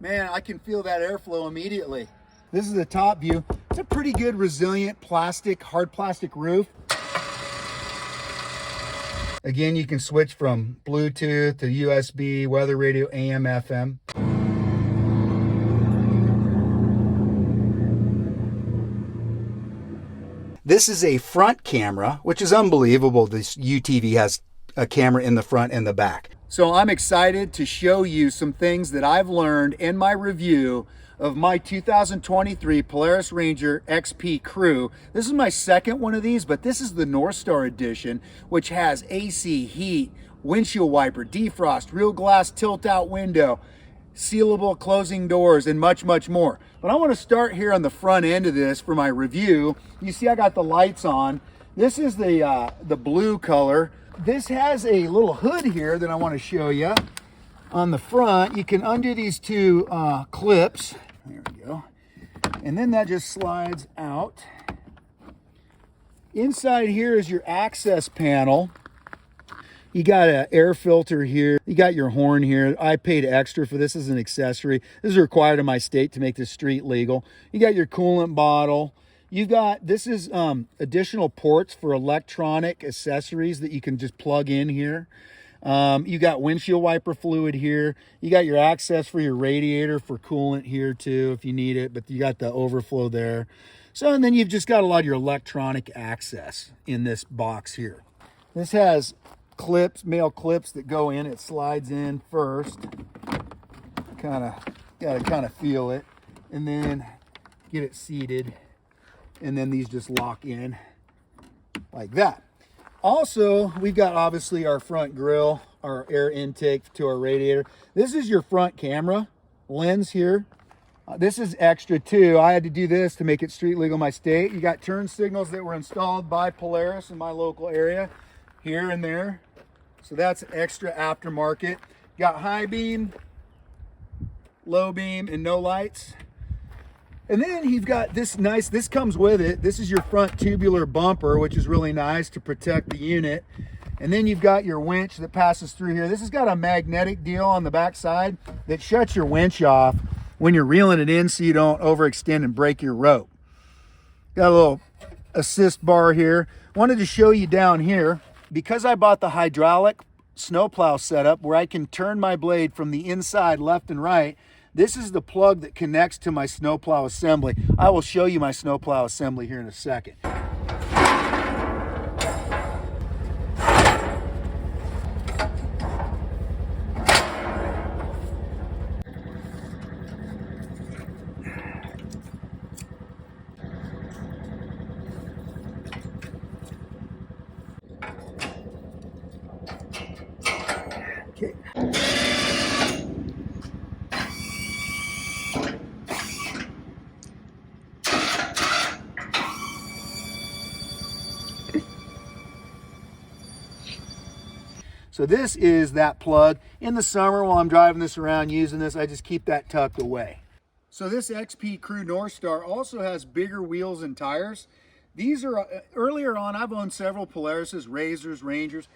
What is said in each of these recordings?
man, I can feel that airflow immediately. This is the top view. It's a pretty good resilient plastic, hard plastic roof. Again, you can switch from Bluetooth to USB, weather radio, AM, FM. This is a front camera, which is unbelievable. This UTV has a camera in the front and the back. So I'm excited to show you some things that I've learned in my review of my 2023 Polaris Ranger XP Crew. This is my second one of these, but this is the North Star edition, which has AC, heat, windshield wiper, defrost, real glass tilt-out window, sealable closing doors, and much, much more. But I want to start here on the front end of this for my review. You see I got the lights on. This is the blue color. This has a little hood here that I want to show you. On the front, you can undo these two clips. There we go. And then that just slides out. Inside here is your access panel. You got an air filter here. You got your horn here. I paid extra for this as an accessory. This is required in my state to make this street legal. You got your coolant bottle. You got, this is additional ports for electronic accessories that you can just plug in here. You got windshield wiper fluid here. You got your access for your radiator for coolant here too, if you need it, but you got the overflow there. So, and then you've just got a lot of your electronic access in this box here. This has clips, male clips that go in. It slides in first. Gotta feel it, and then get it seated, and then these just lock in like that. Also, we've got obviously our front grille, our air intake to our radiator. This is your front camera lens here. This is extra too. I had to do this to make it street legal in my state. You got turn signals that were installed by Polaris in my local area here and there. So that's extra aftermarket. Got high beam, low beam, and no lights. And then you've got this nice, this comes with it. This is your front tubular bumper, which is really nice to protect the unit. And then you've got your winch that passes through here. This has got a magnetic deal on the back side that shuts your winch off when you're reeling it in so you don't overextend and break your rope. Got a little assist bar here. Wanted to show you down here, because I bought the hydraulic snowplow setup where I can turn my blade from the inside left and right. This is the plug that connects to my snowplow assembly. I will show you my snowplow assembly here in a second. Okay. So this is that plug. In the summer while I'm driving this around using this, I just keep that tucked away. So this XP Crew North Star also has bigger wheels and tires. These are, earlier on, I've owned several Polarises, Razors, Rangers.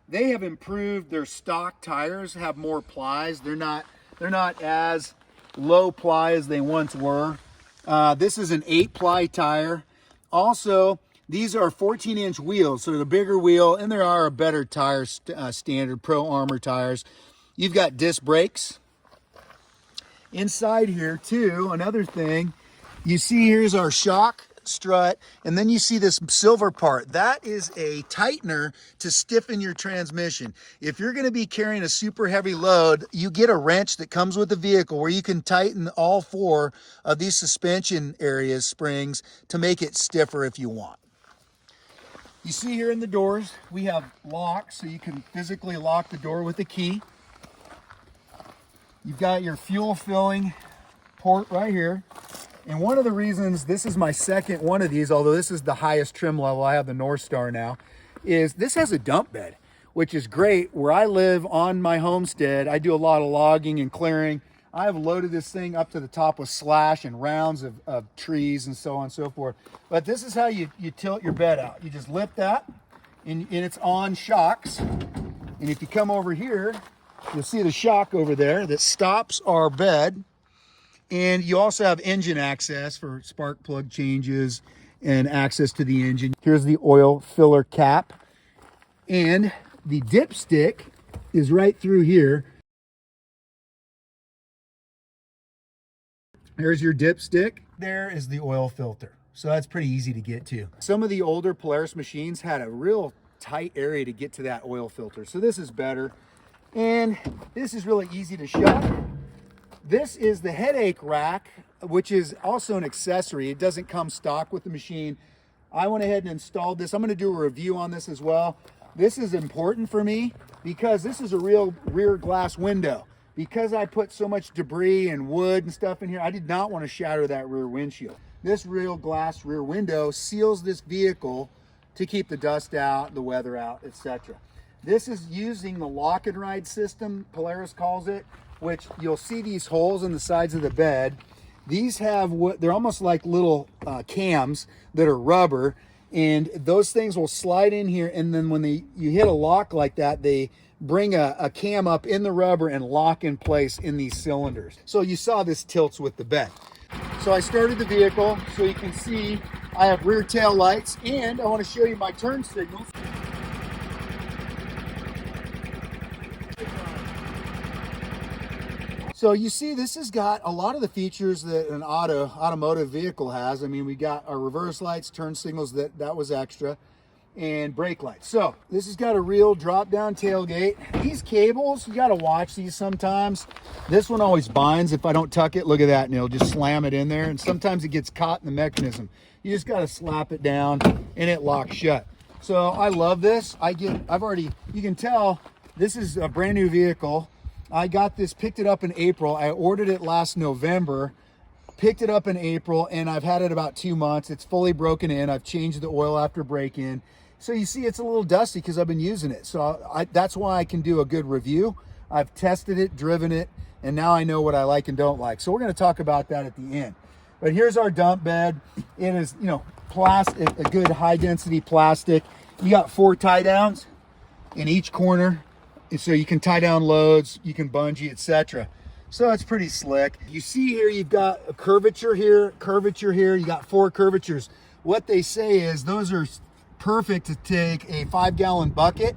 They have improved their stock tires, have more plies. They're not as low ply as they once were. This is an 8-ply tire. Also, these are 14-inch wheels, so the bigger wheel, and there are a better tire standard, Pro Armor tires. You've got disc brakes. Inside here too, another thing, you see here's our shock strut, and then you see this silver part. That is a tightener to stiffen your transmission. If you're going to be carrying a super heavy load, you get a wrench that comes with the vehicle where you can tighten all 4 of these suspension areas, springs, to make it stiffer if you want. You see here in the doors, we have locks, so you can physically lock the door with a key. You've got your fuel filling port right here. And one of the reasons, this is my second one of these, although this is the highest trim level, I have the North Star now, is this has a dump bed, which is great. Where I live on my homestead, I do a lot of logging and clearing. I have loaded this thing up to the top with slash and rounds of trees and so on and so forth. But this is how you tilt your bed out. You just lift that, and it's on shocks. And if you come over here, you'll see the shock over there that stops our bed. And you also have engine access for spark plug changes and access to the engine. Here's the oil filler cap. And the dipstick is right through here. Here's your dipstick. There is the oil filter. So that's pretty easy to get to. Some of the older Polaris machines had a real tight area to get to that oil filter. So this is better. And this is really easy to shut. This is the headache rack, which is also an accessory. It doesn't come stock with the machine. I went ahead and installed this. I'm going to do a review on this as well. This is important for me because this is a real rear glass window. Because I put so much debris and wood and stuff in here, I did not want to shatter that rear windshield. This real glass rear window seals this vehicle to keep the dust out, the weather out, etc. This is using the lock and ride system, Polaris calls it, which you'll see these holes in the sides of the bed. These have what they're almost like little cams that are rubber, and those things will slide in here, and then when you hit a lock like that, they bring a cam up in the rubber and lock in place in these cylinders. So you saw this tilts with the bed. So I started the vehicle, so you can see I have rear tail lights, and I want to show you my turn signals. So you see this has got a lot of the features that an automotive vehicle has. I mean, we got our reverse lights, turn signals, that was extra, and brake lights. So this has got a real drop down tailgate. These cables, you got to watch these sometimes. This one always binds if I don't tuck it. Look at that, and it'll just slam it in there, and sometimes it gets caught in the mechanism. You just got to slap it down and it locks shut. So I love this. You can tell this is a brand new vehicle. I got this, picked it up in April. I ordered it last November, picked it up in April, and I've had it about 2 months. It's fully broken in. I've changed the oil after break-in. So you see it's a little dusty because I've been using it. So that's why I can do a good review. I've tested it, driven it, and now I know what I like and don't like. So we're going to talk about that at the end. But here's our dump bed. It is, plastic, a good high-density plastic. You got 4 tie downs in each corner. So you can tie down loads, you can bungee, etc. So it's pretty slick. You see here, you've got a curvature here, you got 4 curvatures. What they say is those are perfect to take a 5-gallon bucket,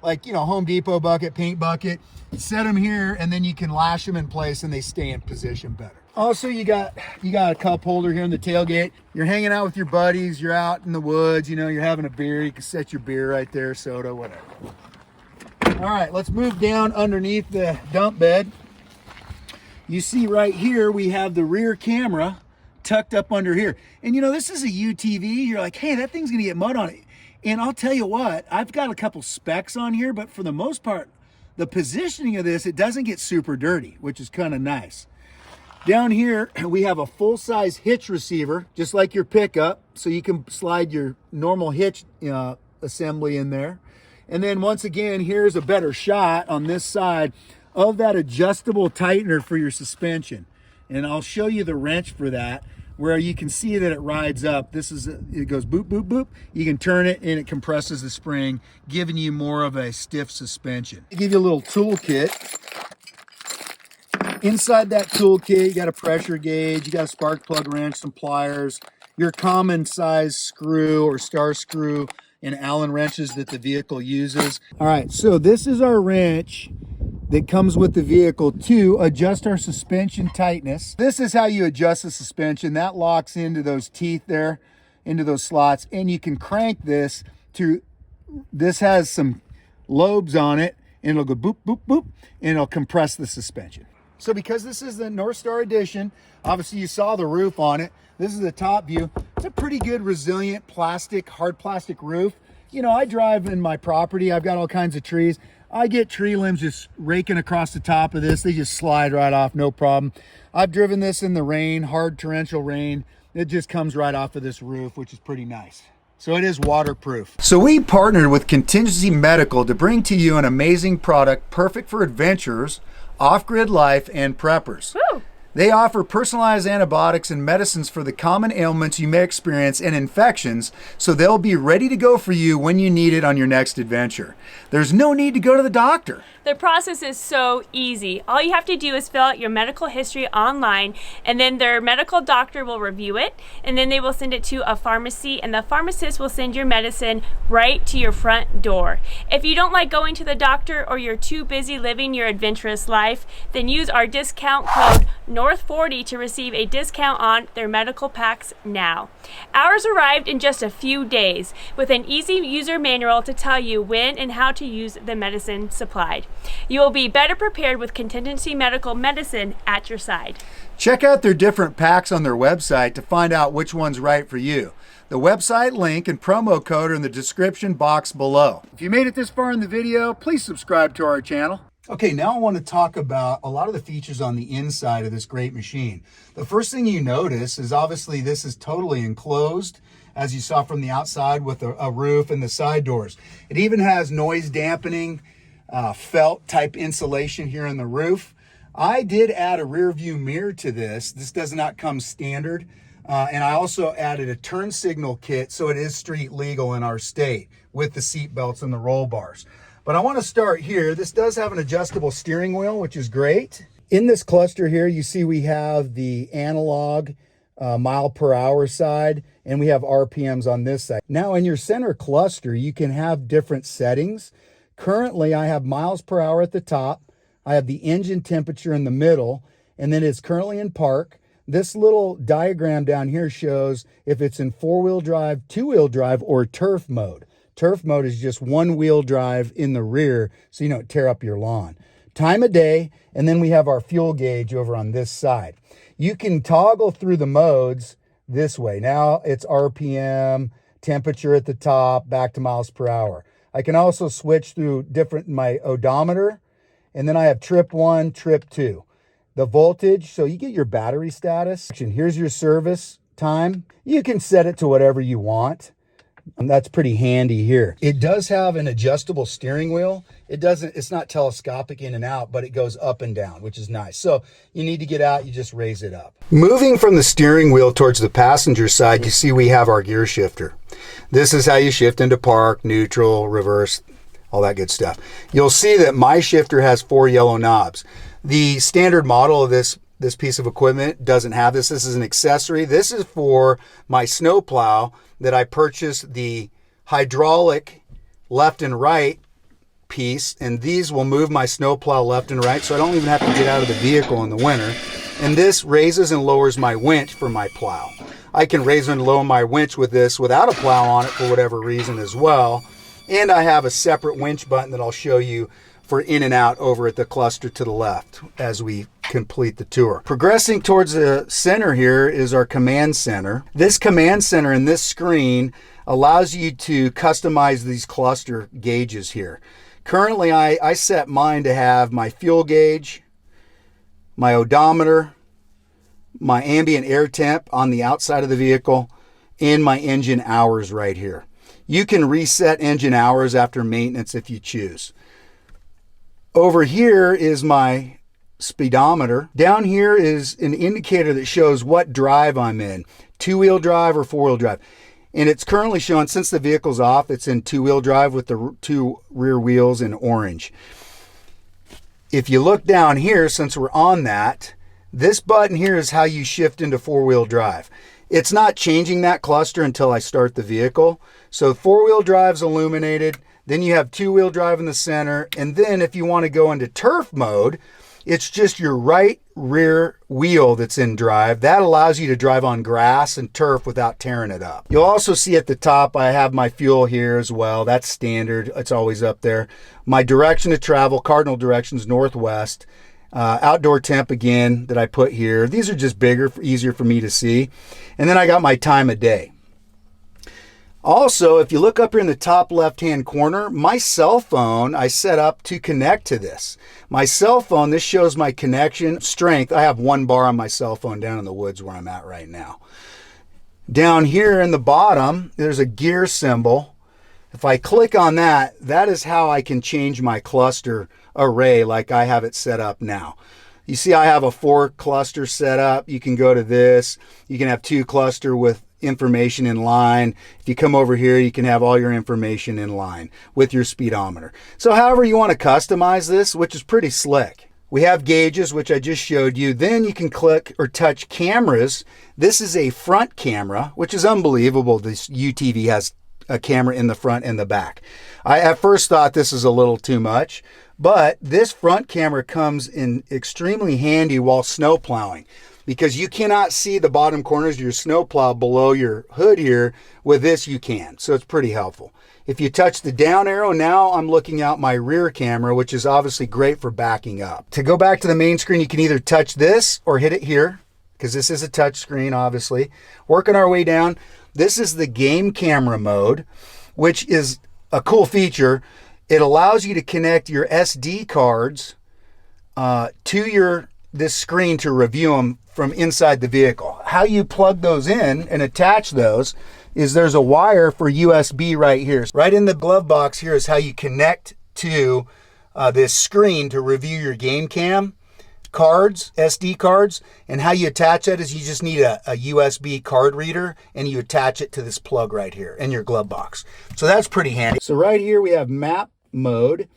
like, Home Depot bucket, paint bucket, set them here, and then you can lash them in place and they stay in position better. Also, you got a cup holder here in the tailgate. You're hanging out with your buddies, you're out in the woods, you're having a beer, you can set your beer right there, soda, whatever. All right, let's move down underneath the dump bed. You see right here, we have the rear camera tucked up under here. And this is a UTV. You're like, hey, that thing's gonna get mud on it. And I'll tell you what, I've got a couple specs on here, but for the most part, the positioning of this, it doesn't get super dirty, which is kind of nice. Down here, we have a full-size hitch receiver, just like your pickup, so you can slide your normal hitch assembly in there. And then once again, here's a better shot on this side of that adjustable tightener for your suspension. And I'll show you the wrench for that, where you can see that it rides up. It goes boop, boop, boop. You can turn it and it compresses the spring, giving you more of a stiff suspension. I give you a little toolkit. Inside that toolkit, you got a pressure gauge, you got a spark plug wrench, some pliers, your common size screw or star screw, and Allen wrenches that the vehicle uses. All right, so this is our wrench that comes with the vehicle to adjust our suspension tightness. This is how you adjust the suspension. That locks into those teeth there, into those slots, and you can crank this this has some lobes on it, and it'll go boop, boop, boop, and it'll compress the suspension. So because this is the North Star Edition, obviously you saw the roof on it. This is the top view. It's a pretty good resilient plastic, hard plastic roof. I drive in my property. I've got all kinds of trees. I get tree limbs just raking across the top of this. They just slide right off, no problem. I've driven this in the rain, hard torrential rain. It just comes right off of this roof, which is pretty nice. So it is waterproof. So we partnered with Contingency Medical to bring to you an amazing product perfect for adventurers, off-grid life, and preppers. Woo. They offer personalized antibiotics and medicines for the common ailments you may experience and infections, so they'll be ready to go for you when you need it on your next adventure. There's no need to go to the doctor. The process is so easy. All you have to do is fill out your medical history online, and then their medical doctor will review it, and then they will send it to a pharmacy, and the pharmacist will send your medicine right to your front door. If you don't like going to the doctor or you're too busy living your adventurous life, then use our discount code NORTH40 to receive a discount on their medical packs now. Ours arrived in just a few days with an easy user manual to tell you when and how to use the medicine supplied. You will be better prepared with Contingency Medical Medicine at your side. Check out their different packs on their website to find out which one's right for you. The website link and promo code are in the description box below. If you made it this far in the video, please subscribe to our channel. Okay, now I want to talk about a lot of the features on the inside of this great machine. The first thing you notice is obviously this is totally enclosed, as you saw from the outside, with a roof and the side doors. It even has noise dampening, felt type insulation here in the roof. I did add a rear view mirror to this. This does not come standard. And I also added a turn signal kit, so it is street legal in our state with the seat belts and the roll bars. But I want to start here. This does have an adjustable steering wheel, which is great. In this cluster here, you see we have the analog mile per hour side, and we have RPMs on this side. Now in your center cluster, you can have different settings. Currently, I have miles per hour at the top. I have the engine temperature in the middle, and then it's currently in park. This little diagram down here shows if it's in four-wheel drive, two-wheel drive, or turf mode. Turf mode is just one-wheel drive in the rear, so you don't tear up your lawn. Time of day, and then we have our fuel gauge over on this side. You can toggle through the modes this way. Now it's RPM, temperature at the top, back to miles per hour. I can also switch through my odometer, and then I have trip 1, trip 2. The voltage, so you get your battery status. Here's your service time. You can set it to whatever you want. And that's pretty handy here. It does have an adjustable steering wheel. It's not telescopic in and out, but it goes up and down, which is nice. So you need to get out, you just raise it up. Moving from the steering wheel towards the passenger side, you see we have our gear shifter. This is how you shift into park, neutral, reverse, all that good stuff. You'll see that my shifter has 4 yellow knobs. The standard model of this piece of equipment doesn't have this. This is an accessory. This is for my snowplow that I purchased the hydraulic left and right piece, and these will move my snowplow left and right, so I don't even have to get out of the vehicle in the winter. And this raises and lowers my winch for my plow. I can raise and lower my winch with this without a plow on it for whatever reason as well. And I have a separate winch button that I'll show you for in and out over at the cluster to the left as we complete the tour. Progressing towards the center here is our command center. This command center in this screen allows you to customize these cluster gauges here. Currently, I set mine to have my fuel gauge, my odometer, my ambient air temp on the outside of the vehicle, and my engine hours right here. You can reset engine hours after maintenance if you choose. Over here is my speedometer. Down here is an indicator that shows what drive I'm in, 2-wheel drive or 4-wheel drive. And it's currently showing, since the vehicle's off, it's in 2-wheel drive with the 2 rear wheels in orange. If you look down here, since we're on that, this button here is how you shift into 4-wheel drive. It's not changing that cluster until I start the vehicle. So 4-wheel drive's illuminated. Then you have 2-wheel drive in the center. And then if you want to go into turf mode, it's just your right rear wheel that's in drive. That allows you to drive on grass and turf without tearing it up. You'll also see at the top, I have my fuel here as well. That's standard. It's always up there. My direction of travel, cardinal directions, northwest. Outdoor temp again that I put here. These are just bigger, easier for me to see. And then I got my time of day. Also, if you look up here in the top left-hand corner, my cell phone I set up to connect to this. My cell phone, this shows my connection strength. I have 1 bar on my cell phone down in the woods where I'm at right now. Down here in the bottom, there's a gear symbol. If I click on that, that is how I can change my cluster array like I have it set up now. You see I have a 4 cluster set up. You can go to this. You can have 2 cluster with information in line. If you come over here, you can have all your information in line with your speedometer. So however you want to customize this, which is pretty slick. We have gauges, which I just showed you. Then you can click or touch cameras. This is a front camera, which is unbelievable. This UTV has a camera in the front and the back. I at first thought this is a little too much, but this front camera comes in extremely handy while snow plowing, because you cannot see the bottom corners of your snowplow below your hood here. With this, you can. So it's pretty helpful. If you touch the down arrow, now I'm looking out my rear camera, which is obviously great for backing up. To go back to the main screen, you can either touch this or hit it here, because this is a touch screen, obviously. Working our way down, this is the game camera mode, which is a cool feature. It allows you to connect your SD cards to this screen to review them from inside the vehicle. How you plug those in and attach those is there's a wire for USB right here. Right in the glove box here is how you connect to this screen to review your game cam cards, SD cards. And how you attach that is you just need a USB card reader, and you attach it to this plug right here in your glove box. So that's pretty handy. So right here we have map mode.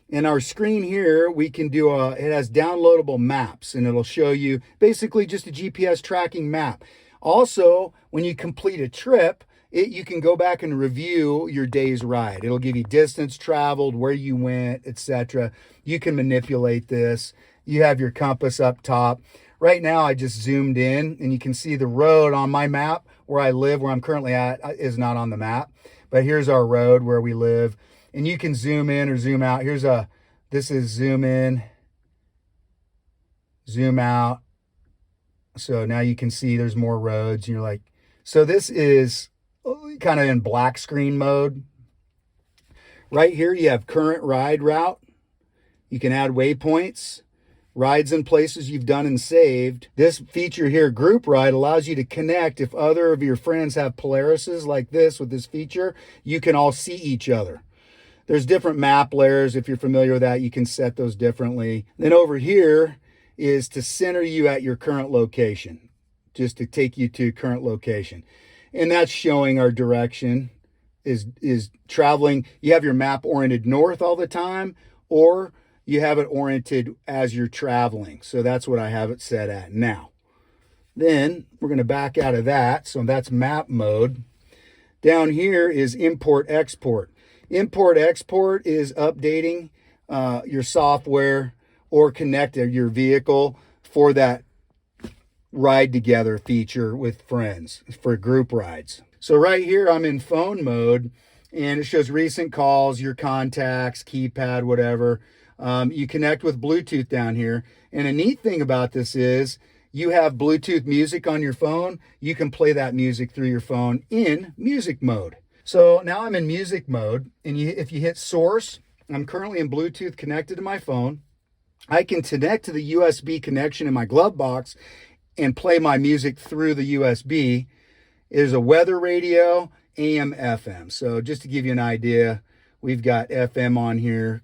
In our screen here, we can do it has downloadable maps, and it'll show you basically just a GPS tracking map. Also, when you complete a trip, you can go back and review your day's ride. It'll give you distance traveled, where you went, etc. You can manipulate this. You have your compass up top. Right now, I just zoomed in, and you can see the road on my map where I live, where I'm currently at, is not on the map. But here's our road where we live. And you can zoom in or zoom out. This is zoom in, zoom out. So now you can see there's more roads. And you're like, so this is kind of in black screen mode. Right here, you have current ride route. You can add waypoints, rides and places you've done and saved. This feature here, group ride, allows you to connect. If other of your friends have Polarises like this with this feature, you can all see each other. There's different map layers. If you're familiar with that, you can set those differently. Then over here is to center you at your current location, just to take you to current location. And that's showing our direction is traveling. You have your map oriented north all the time, or you have it oriented as you're traveling. So that's what I have it set at now. Then we're going to back out of that. So that's map mode. Down here is import export. Import export is updating your software or connect your vehicle for that ride together feature with friends for group rides. So right here I'm in phone mode, and it shows recent calls, your contacts, keypad, whatever. You connect with Bluetooth down here. And a neat thing about this is you have Bluetooth music on your phone. You can play that music through your phone in music mode. So now I'm in music mode, and if you hit source, I'm currently in Bluetooth connected to my phone. I can connect to the USB connection in my glove box and play my music through the USB. There's a weather radio, AM, FM. So just to give you an idea, we've got FM on here.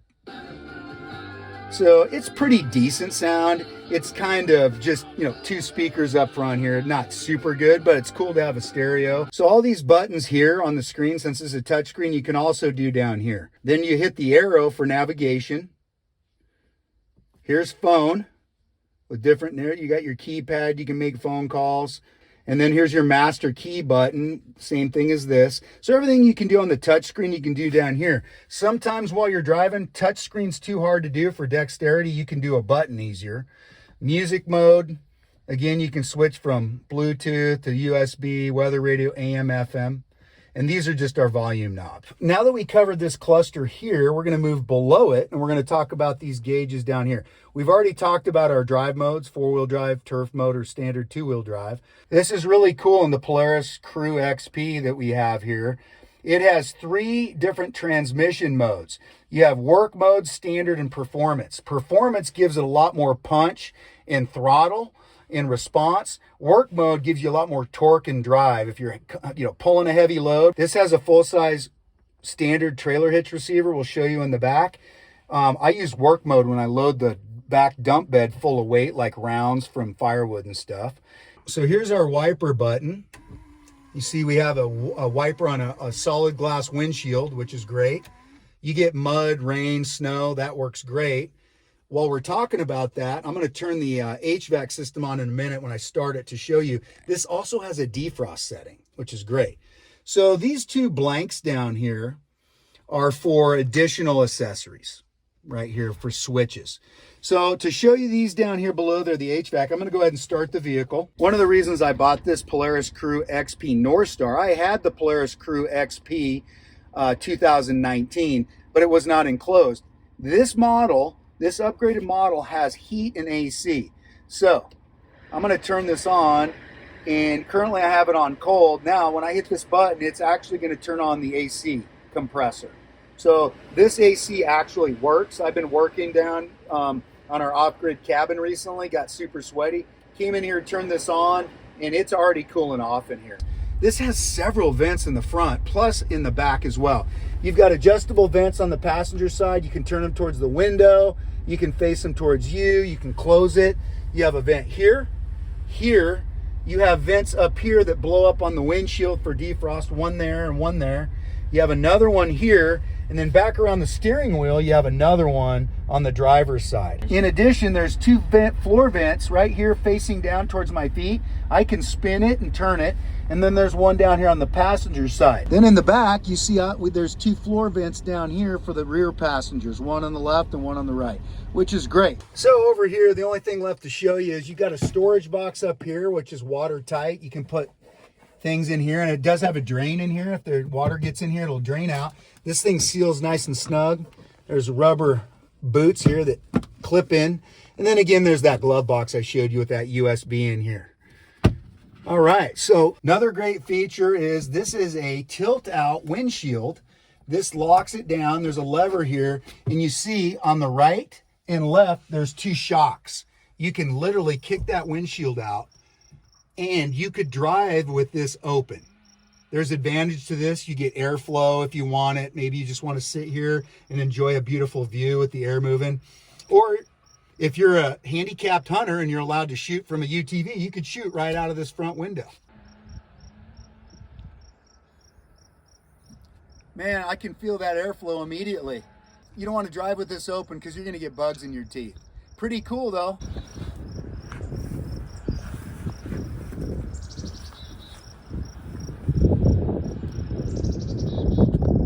So it's pretty decent sound. It's kind of just, 2 speakers up front here. Not super good, but it's cool to have a stereo. So all these buttons here on the screen, since it's a touch screen, you can also do down here. Then you hit the arrow for navigation. Here's phone with different, there you got your keypad. You can make phone calls. And then here's your master key button, same thing as this. So everything you can do on the touch screen, you can do down here. Sometimes while you're driving, touch screen's too hard to do for dexterity. You can do a button easier. Music mode, again, you can switch from Bluetooth to USB, weather radio, AM, FM. And these are just our volume knobs. Now that we covered this cluster here, we're going to move below it, and we're going to talk about these gauges down here. We've already talked about our drive modes, 4-wheel drive, turf mode, or standard 2-wheel drive. This is really cool in the Polaris Crew XP that we have here. It has 3 different transmission modes. You have work mode, standard, and performance. Performance gives it a lot more punch and throttle in response. Work mode gives you a lot more torque and drive if you're pulling a heavy load. This has a full-size standard trailer hitch receiver. We'll show you in the back. I use work mode when I load the back dump bed full of weight, like rounds from firewood and stuff. So here's our wiper button. You see we have a wiper on a solid glass windshield, which is great. You get mud, rain, snow, that works great. While we're talking about that, I'm going to turn the HVAC system on in a minute when I start it to show you. This also has a defrost setting, which is great. So these two blanks down here are for additional accessories right here for switches. So to show you these down here below, they're the HVAC. I'm going to go ahead and start the vehicle. One of the reasons I bought this Polaris Crew XP North Star, I had the Polaris Crew XP 2019, but it was not enclosed. This model, this upgraded model, has heat and AC. So I'm going to turn this on, and currently I have it on cold. Now when I hit this button, it's actually going to turn on the AC compressor. So this AC actually works. I've been working down on our off-grid cabin recently, got super sweaty. Came in here, turned this on, and it's already cooling off in here. This has several vents in the front, plus in the back as well. You've got adjustable vents on the passenger side. You can turn them towards the window. You can face them towards you. You can close it. You have a vent here, here. You have vents up here that blow up on the windshield for defrost, one there and one there. You have another one here, and then back around the steering wheel, you have another one on the driver's side. In addition, there's two floor vents right here facing down towards my feet. I can spin it and turn it. And then there's one down here on the passenger side. Then in the back, you see there's two floor vents down here for the rear passengers, one on the left and one on the right, which is great. So over here, the only thing left to show you is you got a storage box up here, which is watertight. You can put things in here, and it does have a drain in here. If the water gets in here, it'll drain out. This thing seals nice and snug. There's rubber boots here that clip in. And then again, there's that glove box I showed you with that USB in here. All right, so another great feature is this is a tilt out windshield. This locks it down. There's a lever here, and you see on the right and left, there's two shocks. You can literally kick that windshield out, and you could drive with this open. There's advantage to this. You get airflow if you want it. Maybe you just want to sit here and enjoy a beautiful view with the air moving. Or if you're a handicapped hunter and you're allowed to shoot from a UTV, you could shoot right out of this front window. Man, I can feel that airflow immediately. You don't want to drive with this open because you're going to get bugs in your teeth. Pretty cool though.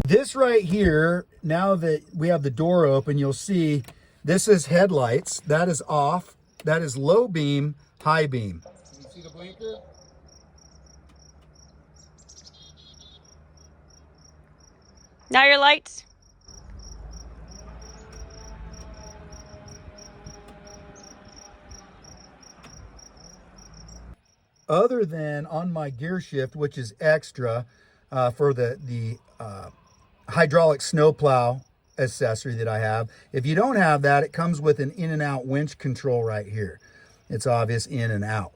This right here, now that we have the door open, you'll see this is headlights. That is off. That is low beam, high beam. Can you see the blinker? Now your lights. Other than on my gear shift, which is extra for the hydraulic snowplow accessory that I have. If you don't have that, it comes with an in and out winch control right here. It's obvious in and out.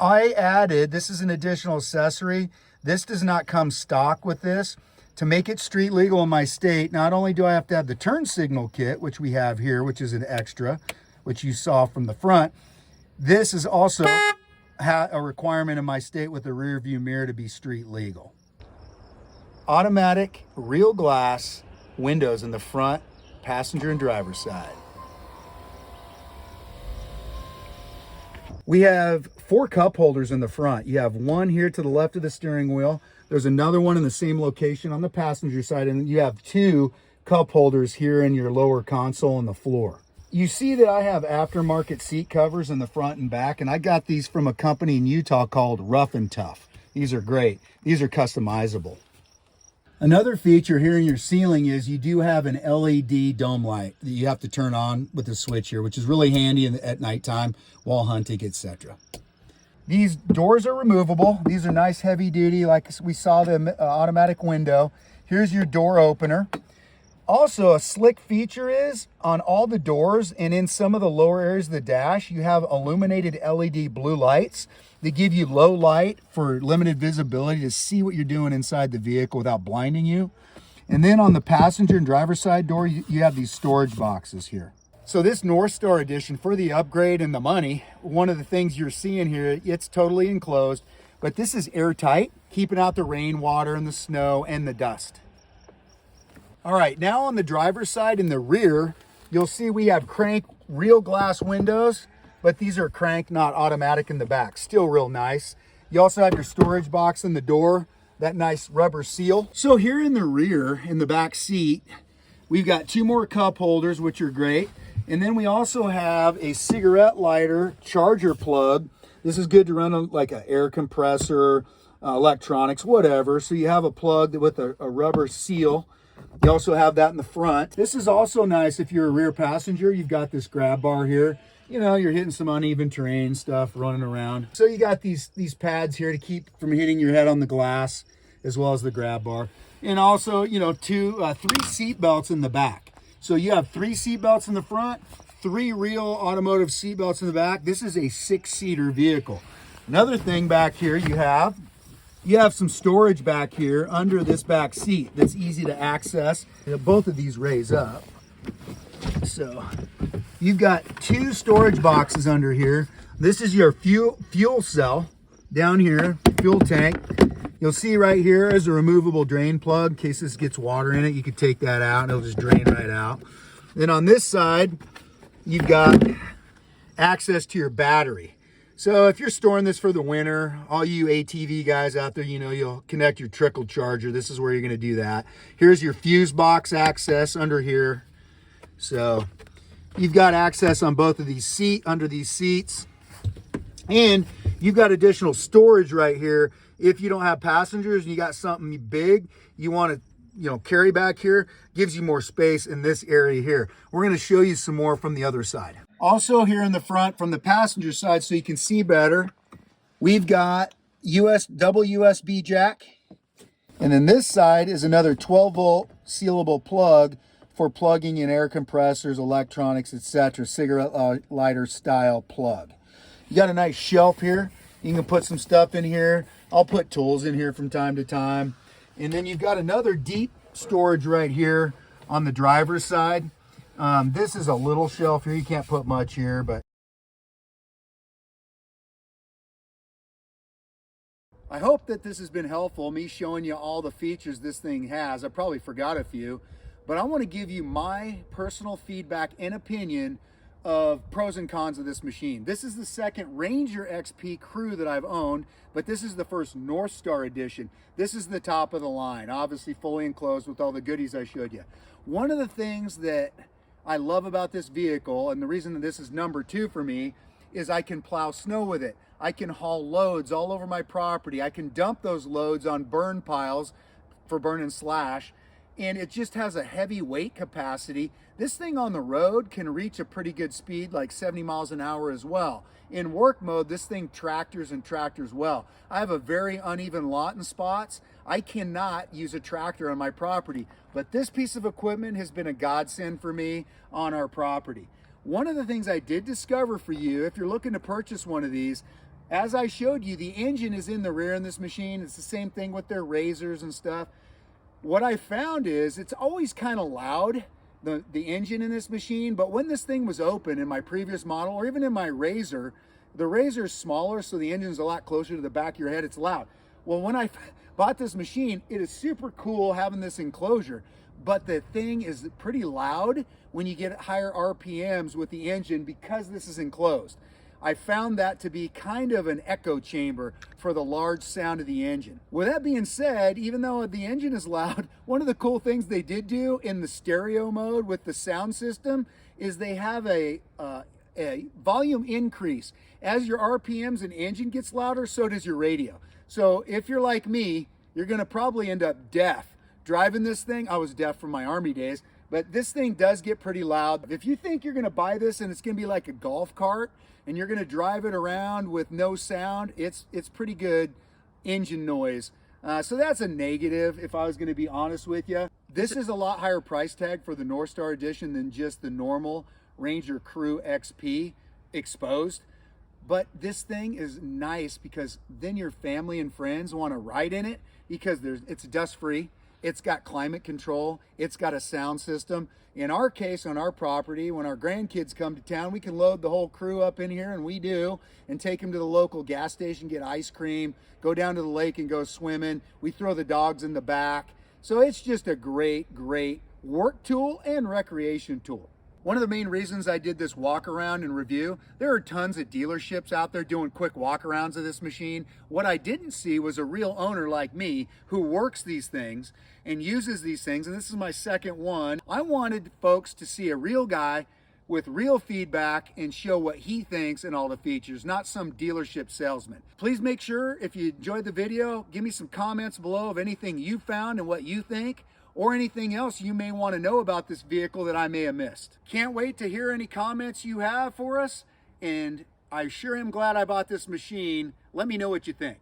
I added, this is an additional accessory. This does not come stock with this. To make it street legal in my state, not only do I have to have the turn signal kit, which we have here, which is an extra, which you saw from the front, this is also a requirement in my state with the rear view mirror to be street legal. Automatic real glass windows in the front, passenger and driver's side. We have 4 cup holders in the front. You have one here to the left of the steering wheel. There's another one in the same location on the passenger side, and you have 2 cup holders here in your lower console and the floor. You see that I have aftermarket seat covers in the front and back, and I got these from a company in Utah called Rough and Tough. These are great. These are customizable. Another feature here in your ceiling is you do have an LED dome light that you have to turn on with the switch here, which is really handy at nighttime while hunting, etc. These doors are removable. These are nice heavy duty, like we saw the automatic window. Here's your door opener. Also, a slick feature is on all the doors and in some of the lower areas of the dash, you have illuminated LED blue lights that give you low light for limited visibility to see what you're doing inside the vehicle without blinding you. And then on the passenger and driver's side door, you have these storage boxes here. So this North Star Edition, for the upgrade and the money, one of the things you're seeing here, it's totally enclosed, but this is airtight, keeping out the rainwater and the snow and the dust. All right, now on the driver's side in the rear, you'll see we have crank real glass windows, but these are crank, not automatic in the back. Still real nice. You also have your storage box in the door, that nice rubber seal. So here in the rear, in the back seat, we've got 2 more cup holders, which are great. And then we also have a cigarette lighter charger plug. This is good to run like an air compressor, electronics, whatever. So you have a plug with a rubber seal. You also have that in the front. This is also nice if you're a rear passenger. You've got this grab bar here. You know, you're hitting some uneven terrain stuff, running around. So you got these pads here to keep from hitting your head on the glass, as well as the grab bar. And also, you know, 3 seat belts in the back. So you have 3 seat belts in the front, 3 real automotive seat belts in the back. This is a 6-seater vehicle. Another thing back here you have some storage back here under this back seat that's easy to access. Both of these raise up. So you've got 2 storage boxes under here. This is your fuel cell down here, fuel tank. You'll see right here is a removable drain plug. In case this gets water in it, you can take that out and it'll just drain right out. Then on this side, you've got access to your battery. So if you're storing this for the winter, all you ATV guys out there, you know, you'll connect your trickle charger. This is where you're going to do that. Here's your fuse box access under here. So you've got access on both of these under these seats. And you've got additional storage right here. If you don't have passengers and you got something big you want to, you know, carry back here, gives you more space in this area here. We're going to show you some more from the other side. Also here in the front from the passenger side, so you can see better, we've got double USB jack. And then this side is another 12-volt sealable plug for plugging in air compressors, electronics, etc. Cigarette lighter style plug. You got a nice shelf here. You can put some stuff in here. I'll put tools in here from time to time. And then you've got another deep storage right here on the driver's side. This is a little shelf here. You can't put much here, but I hope that this has been helpful, me showing you all the features this thing has. I probably forgot a few, but I want to give you my personal feedback and opinion of pros and cons of this machine. This is the second Ranger XP Crew that I've owned, but this is the first North Star edition. This is the top of the line, obviously fully enclosed with all the goodies I showed you. One of the things that I love about this vehicle, and the reason that this is number 2 for me, is I can plow snow with it. I can haul loads all over my property. I can dump those loads on burn piles for burn and slash, and it just has a heavy weight capacity. This thing on the road can reach a pretty good speed, like 70 miles an hour as well. In work mode, this thing tractors well. I have a very uneven lot in spots. I cannot use a tractor on my property, but this piece of equipment has been a godsend for me on our property. One of the things I did discover for you, if you're looking to purchase one of these, as I showed you, the engine is in the rear in this machine. It's the same thing with their razors and stuff. What I found is it's always kind of loud, the engine in this machine, but when this thing was open in my previous model, or even in my Razor, the Razor is smaller, so the engine's a lot closer to the back of your head. It's loud. Well, when I bought this machine, it is super cool having this enclosure, but the thing is pretty loud when you get higher RPMs with the engine because this is enclosed. I found that to be kind of an echo chamber for the large sound of the engine. With that being said, even though the engine is loud, one of the cool things they did do in the stereo mode with the sound system is they have a volume increase. As your RPMs and engine gets louder, so does your radio. So if you're like me, you're gonna probably end up deaf. Driving this thing, I was deaf from my Army days, but this thing does get pretty loud. If you think you're gonna buy this and it's gonna be like a golf cart and you're gonna drive it around with no sound, it's pretty good engine noise. So that's a negative if I was going to be honest with you. This is a lot higher price tag for the North Star Edition than just the normal Ranger Crew XP exposed. But this thing is nice because then your family and friends want to ride in it because it's dust free. It's got climate control. It's got a sound system. In our case, on our property, when our grandkids come to town, we can load the whole crew up in here, and we do, and take them to the local gas station, get ice cream, go down to the lake and go swimming. We throw the dogs in the back. So it's just a great, great work tool and recreation tool. One of the main reasons I did this walk around and review, there are tons of dealerships out there doing quick walk arounds of this machine. What I didn't see was a real owner like me who works these things and uses these things, and this is my second one. I wanted folks to see a real guy with real feedback and show what he thinks and all the features, not some dealership salesman. Please make sure, if you enjoyed the video, give me some comments below of anything you found and what you think, or anything else you may want to know about this vehicle that I may have missed. Can't wait to hear any comments you have for us, and I sure am glad I bought this machine. Let me know what you think.